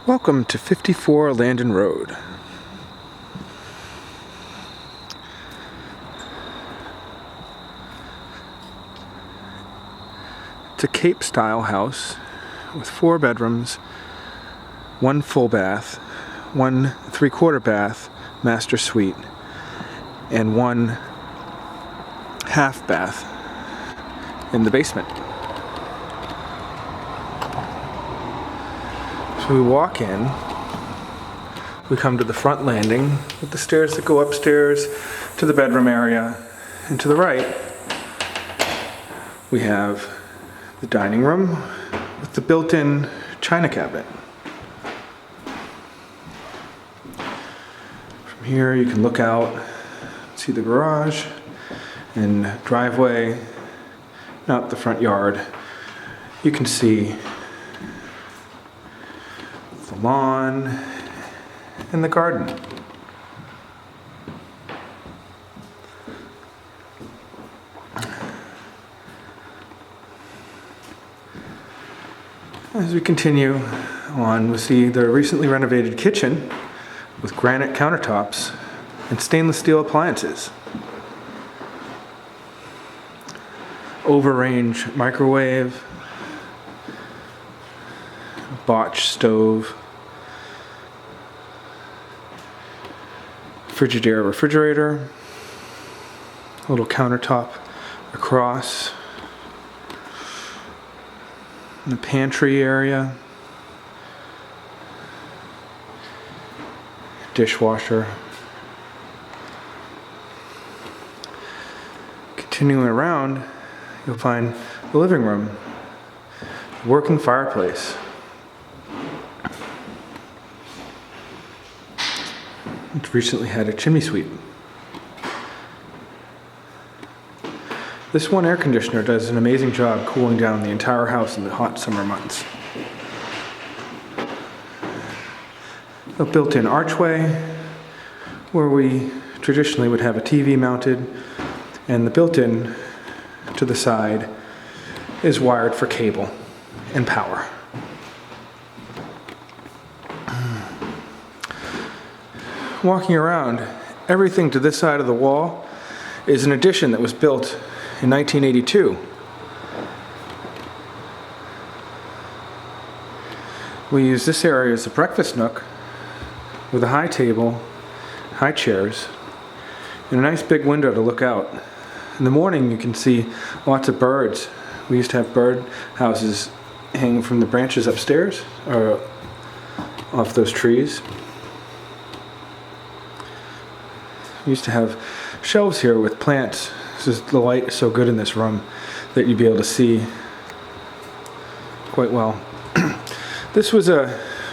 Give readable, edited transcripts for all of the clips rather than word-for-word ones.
Welcome to 54 Landon Road. It's a Cape-style house with 4 bedrooms, 1 full bath, 1 3/4 bath master suite, and 1 half bath in the basement. So we walk in, we come to the front landing with the stairs that go upstairs to the bedroom area, and to the right we have the dining room with the built-in china cabinet. From here you can look out, see the garage and driveway, and out the front yard you can see the lawn and the garden. As we continue on, we see the recently renovated kitchen with granite countertops and stainless steel appliances. Over-range microwave, botch stove, Frigidaire refrigerator, a little countertop across, the pantry area, dishwasher. Continuing around, you'll find the living room, working fireplace. It's recently had a chimney sweep. This one air conditioner does an amazing job cooling down the entire house in the hot summer months. A built-in archway where we traditionally would have a TV mounted, and the built-in to the side is wired for cable and power. Walking around, everything to this side of the wall is an addition that was built in 1982. We use this area as a breakfast nook with a high table, high chairs, and a nice big window to look out. In the morning you can see lots of birds. We used to have bird houses hanging from the branches upstairs or off those trees. We used to have shelves here with plants. The light is so good in this room that you'd be able to see quite well. This was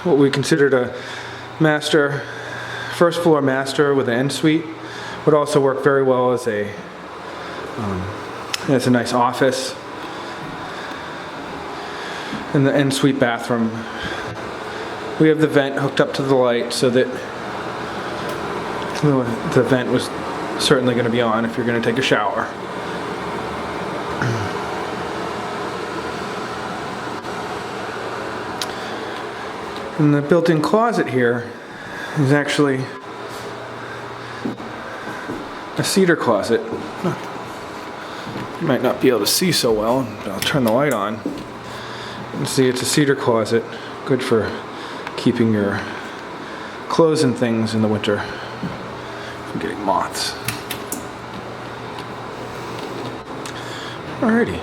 what we considered a master, first floor master with an en-suite. Would also work very well as a nice office. In the en-suite bathroom, we have the vent hooked up to the light so that the vent was certainly going to be on if you're going to take a shower. And the built-in closet here is actually a cedar closet. You might not be able to see so well, but I'll turn the light on. You can see it's a cedar closet, good for keeping your clothes and things in the winter from getting moths. Alrighty.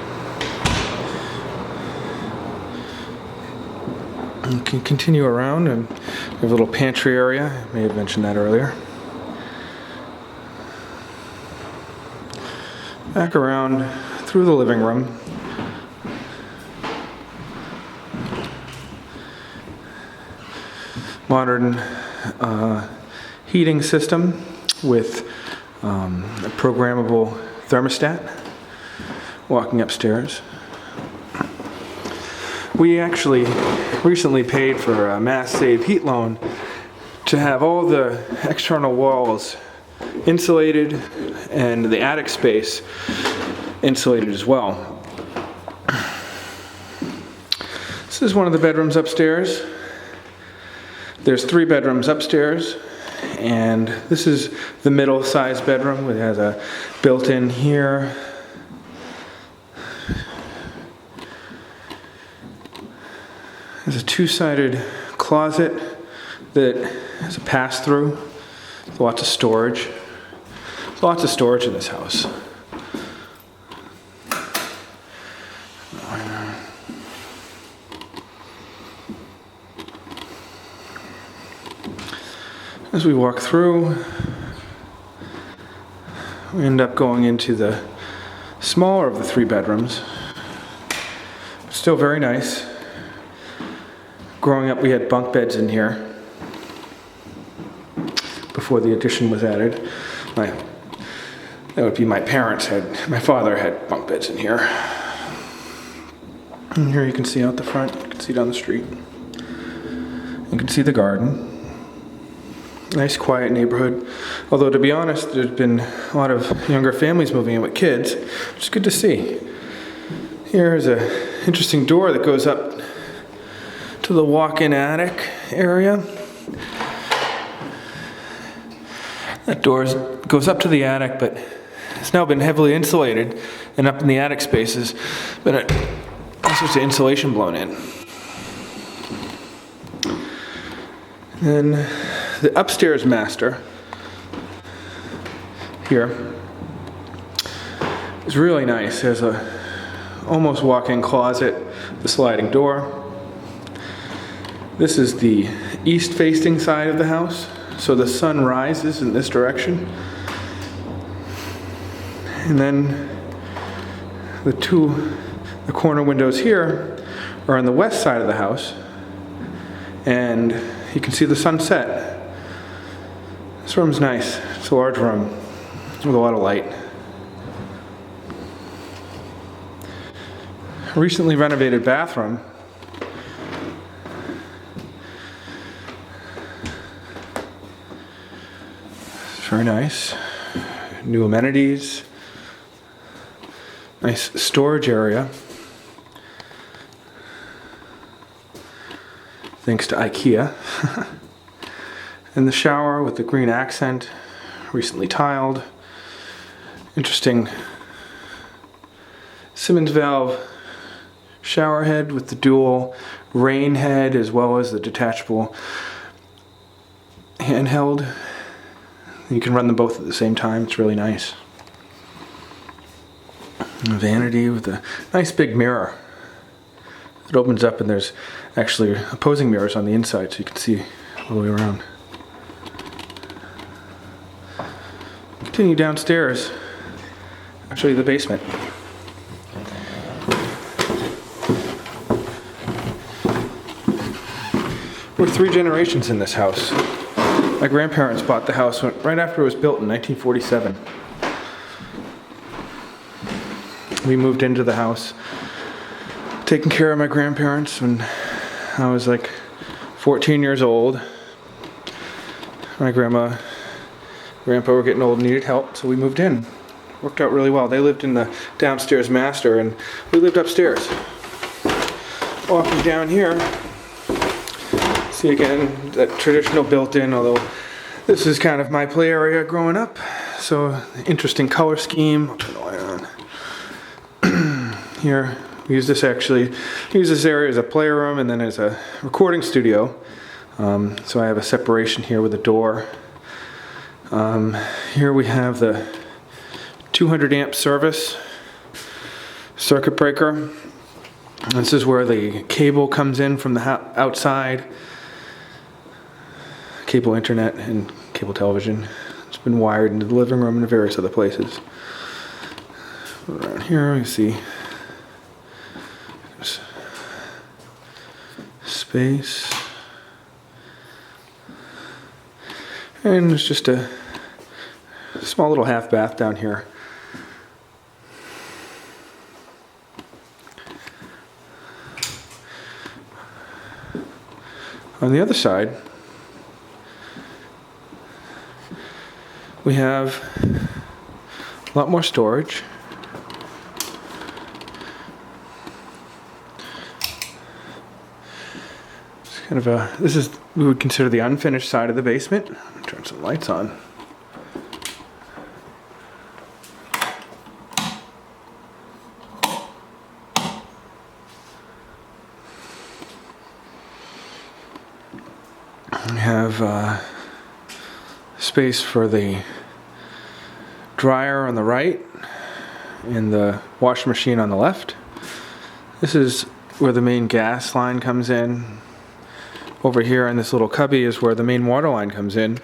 You can continue around, and we have a little pantry area. I may have mentioned that earlier. Back around through the living room. Modern heating system with a programmable thermostat. Walking upstairs. We actually recently paid for a Mass Save heat loan to have all the external walls insulated and the attic space insulated as well. This is one of the bedrooms upstairs. There's 3 bedrooms upstairs, and this is the middle-sized bedroom. It has a built-in here. There's a 2-sided closet that has a pass-through. Lots of storage. There's lots of storage in this house. As we walk through, we end up going into the smaller of the 3 bedrooms. Still very nice. Growing up, we had bunk beds in here before the addition was added. That would be my father had bunk beds in here. And here you can see out the front, you can see down the street. You can see the garden. Nice quiet neighborhood. Although to be honest, there's been a lot of younger families moving in with kids, which is good to see. Here's an interesting door that goes up to the walk-in attic area. That door goes up to the attic, but it's now been heavily insulated, and up in the attic spaces, but all sorts of insulation blown in. And the upstairs master here is really nice. There's a almost walk-in closet, the sliding door. This is the east-facing side of the house, so the sun rises in this direction. And then the corner windows here are on the west side of the house, and you can see the sunset. This room's nice. It's a large room with a lot of light. A recently renovated bathroom. It's very nice. New amenities. Nice storage area. Thanks to IKEA. And the shower with the green accent, recently tiled. Interesting Simmons valve shower head with the dual rain head as well as the detachable handheld. You can run them both at the same time. It's really nice. A vanity with a nice big mirror. It opens up and there's actually opposing mirrors on the inside so you can see all the way around. Continue downstairs. I'll show you the basement. We're 3 generations in this house. My grandparents bought the house right after it was built in 1947. We moved into the house, taking care of my grandparents when I was like 14 years old. My grandpa were getting old and needed help, so we moved in. Worked out really well. They lived in the downstairs master, and we lived upstairs. Walking down here, see again that traditional built-in, although this is kind of my play area growing up. So interesting color scheme. I'll turn the light on. Here, we use this area as a playroom and then as a recording studio. So I have a separation here with a door. Here we have the 200 amp service circuit breaker. This is where the cable comes in from the outside. Cable internet and cable television. It's been wired into the living room and various other places. Around here you see there's space. And there's just a small little half bath down here. On the other side, we have a lot more storage. kind of a, this is, we would consider the unfinished side of the basement. Turn some lights on. We have space for the dryer on the right and the washing machine on the left. This is where the main gas line comes in. Over here in this little cubby is where the main water line comes in.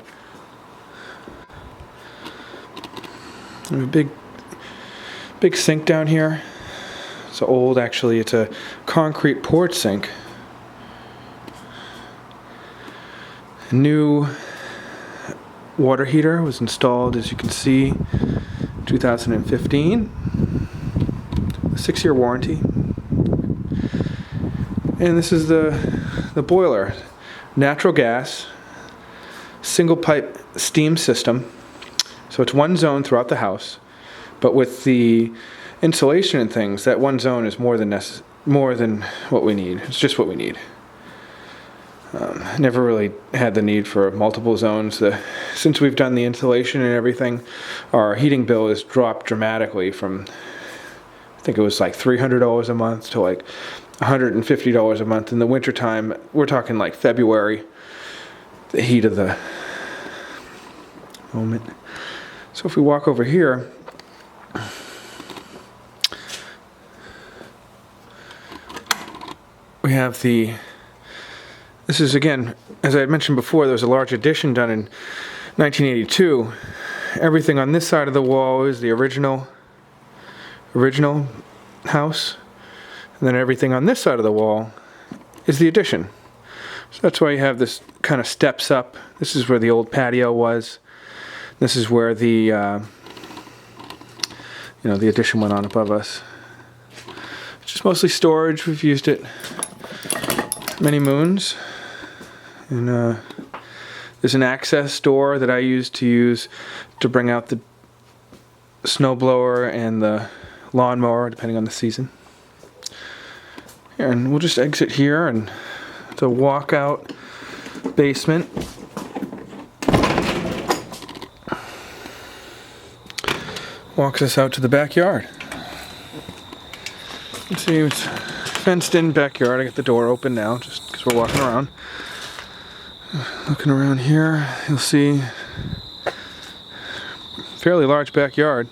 We have a big sink down here. It's old, actually. It's a concrete porch sink. A new water heater was installed, as you can see, 2015. A 6-year warranty. And this is the boiler. Natural gas, single pipe steam system. So it's one zone throughout the house, but with the insulation and things, that one zone is more than what we need. It's just what we need. Never really had the need for multiple zones. Since we've done the insulation and everything, our heating bill has dropped dramatically from, I think it was like $300 a month to like $150 a month in the wintertime. We're talking like February, the heat of the moment. So if we walk over here, we have this is, again, as I had mentioned before, there was a large addition done in 1982. Everything on this side of the wall is the original house. And then everything on this side of the wall is the addition. So that's why you have this kind of steps up. This is where the old patio was. This is where the the addition went on above us. It's just mostly storage. We've used it many moons. And there's an access door that I use to bring out the snowblower and the lawnmower, depending on the season. And we'll just exit here, and it's a walkout basement. Walks us out to the backyard. You can see it's fenced in backyard. I got the door open now just because we're walking around. Looking around here, you'll see fairly large backyard.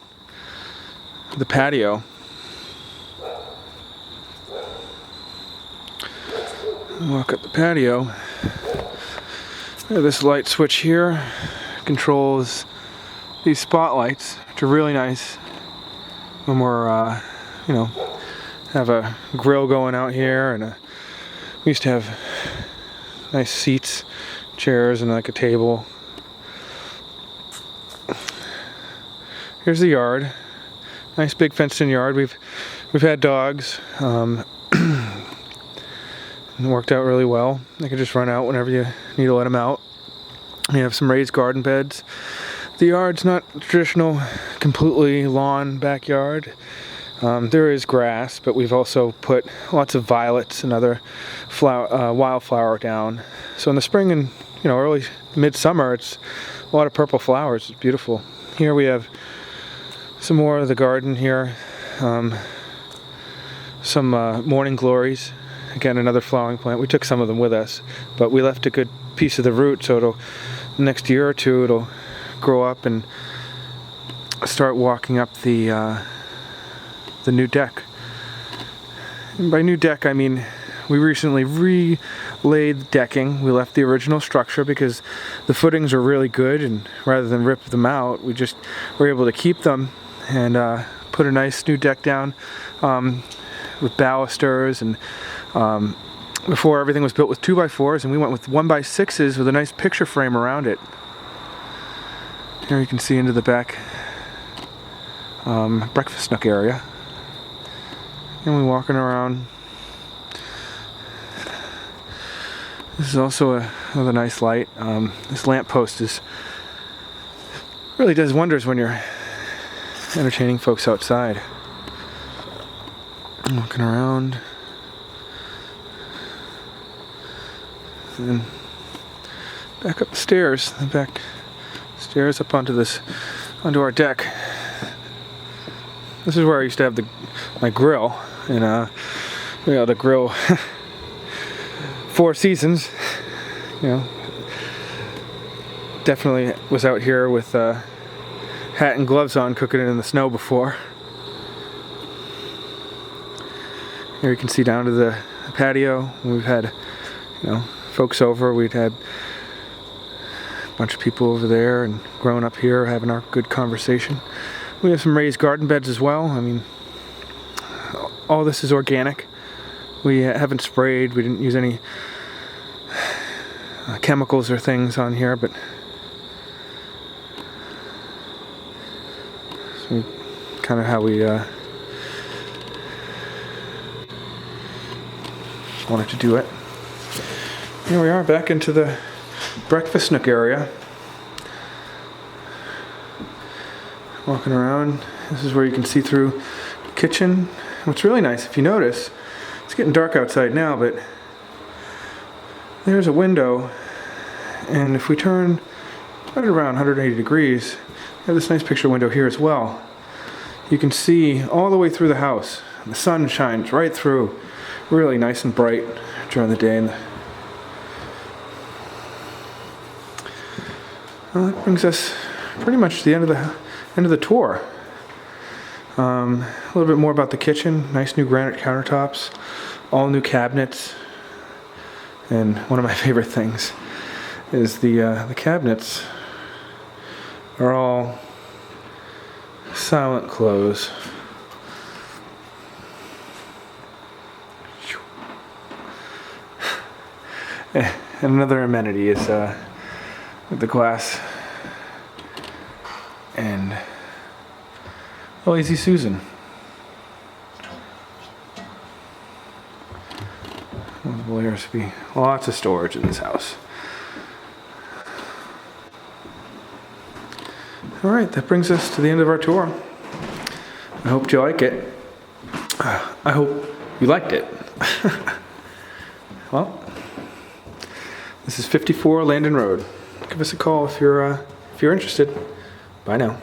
The patio. Walk up the patio. This light switch here controls these spotlights, which are really nice when we're, have a grill going out here, and we used to have nice seats, chairs, and like a table. Here's the yard. Nice big fenced-in yard. We've had dogs. It worked out really well. They can just run out whenever you need to let them out. We have some raised garden beds. The yard's not traditional, completely lawn backyard. There is grass, but we've also put lots of violets and other wildflower down. So in the spring and early midsummer, it's a lot of purple flowers. It's beautiful. Here we have some more of the garden here. Some morning glories. Again, another flowering plant. We took some of them with us, but we left a good piece of the root, so next year or two it'll grow up and start walking up the new deck. And by new deck, I mean we recently relaid the decking. We left the original structure because the footings are really good, and rather than rip them out, we just were able to keep them and put a nice new deck down with balusters, and before everything was built with 2x4s, and we went with 1x6s with a nice picture frame around it. Here you can see into the back breakfast nook area. And we're walking around. This is also another nice light. This lamppost really does wonders when you're entertaining folks outside. Walking around. and then back up the stairs, the back stairs up onto our deck. This is where I used to have my grill, and we had to grill 4 seasons. You know, definitely was out here with hat and gloves on, cooking it in the snow before. Here you can see down to the patio. We've had, folks over. We'd had a bunch of people over there and growing up here having our good conversation. We have some raised garden beds as well. I mean, all this is organic. We haven't sprayed. We didn't use any chemicals or things on here, but so kind of how we wanted to do it. Here we are back into the breakfast nook area. Walking around, this is where you can see through the kitchen. What's really nice, if you notice, it's getting dark outside now, but there's a window, and if we turn right around 180 degrees, we have this nice picture window here as well. You can see all the way through the house. The sun shines right through, really nice and bright during the day. Well, that brings us pretty much to the end of the tour. A little bit more about the kitchen. Nice new granite countertops, all new cabinets, and one of my favorite things is the cabinets are all silent close. And another amenity is with the glass and Lazy Susan. Well, there's to be lots of storage in this house. All right, that brings us to the end of our tour. I hope you like it. I hope you liked it. Well, this is 54 Landon Road. Give us a call if you're interested. Bye now.